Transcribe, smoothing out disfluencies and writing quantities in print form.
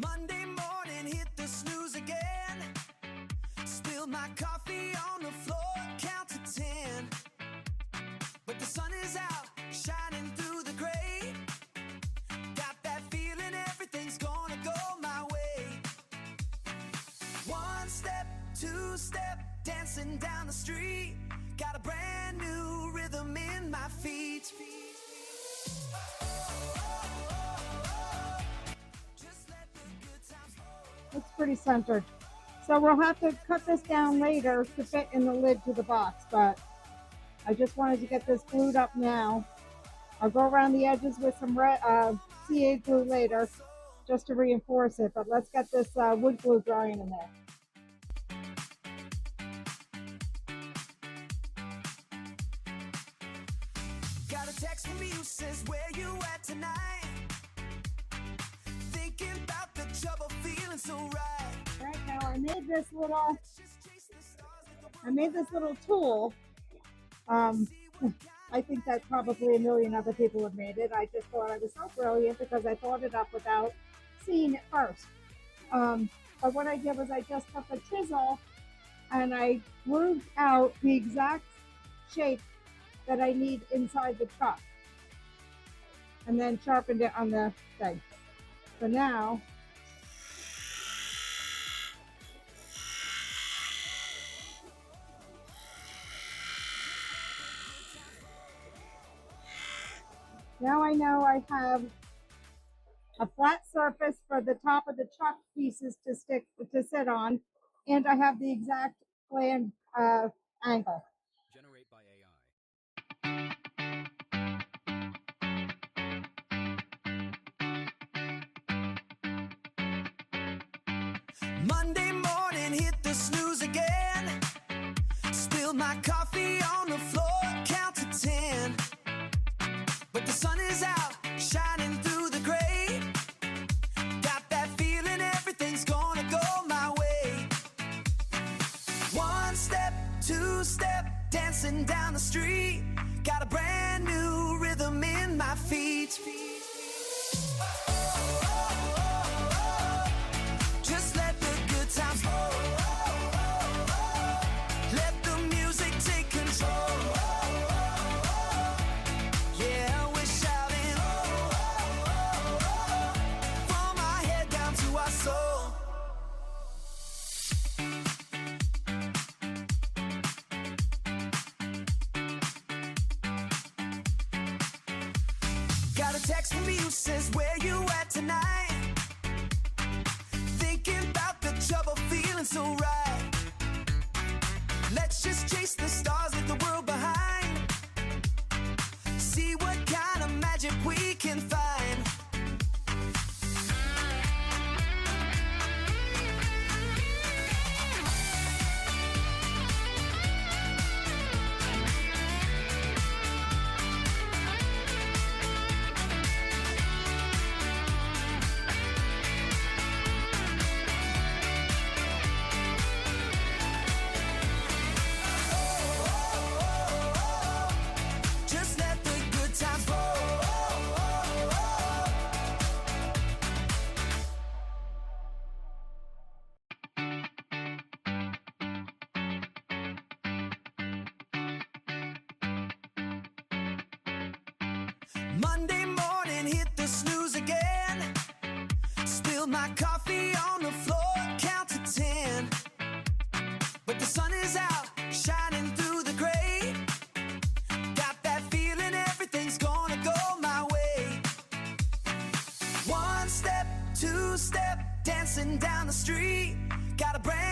Monday morning, hit the snooze again. Spill my coffee on the floor, count to 10. But the sun is out, shining through the gray. Got that feeling everything's gonna go my way. One step, two step, dancing down the street. Got a brand new rhythm in my feet. It's pretty centered. So we'll have to cut this down later to fit in the lid to the box, but I just wanted to get this glued up now. I'll go around the edges with some CA glue later just to reinforce it, but let's get this wood glue drying in there. Got a text from you, says where you at tonight? Thinking about the trouble, feeling so right. Right now I made this little tool. I think that probably a million other people have made it. I just thought I was so brilliant because I thought it up without seeing it first. But what I did was I just took a chisel and I grooved out the exact shape that I need inside the truck, and then sharpened it on the thing. So now I know I have a flat surface for the top of the truck pieces to sit on, and I have the exact planned angle. Generate by AI. Monday morning, hit the snooze again. Spill my coffee on the floor, count to 10. But the sun is out, shining through the gray. Got that feeling everything's gonna go my way. One step, two step, dancing down the street. Got a brand new rhythm in my feet. Just let the good times roll. Let the music take control. Yeah, we're shouting from our head down to our soul. Got a text from you, says where you at tonight? Thinking about the trouble, feeling so right. Let's just chase the stars, leave the world behind. See what kind of magic we can find. Just let the good times roll. Monday morning, hit the snooze again. Spill my coffee on the floor, count to 10. But the sun is out, shining through the gray. Got that feeling everything's gonna go my way. One step, two step, dancing down the street. Got a brand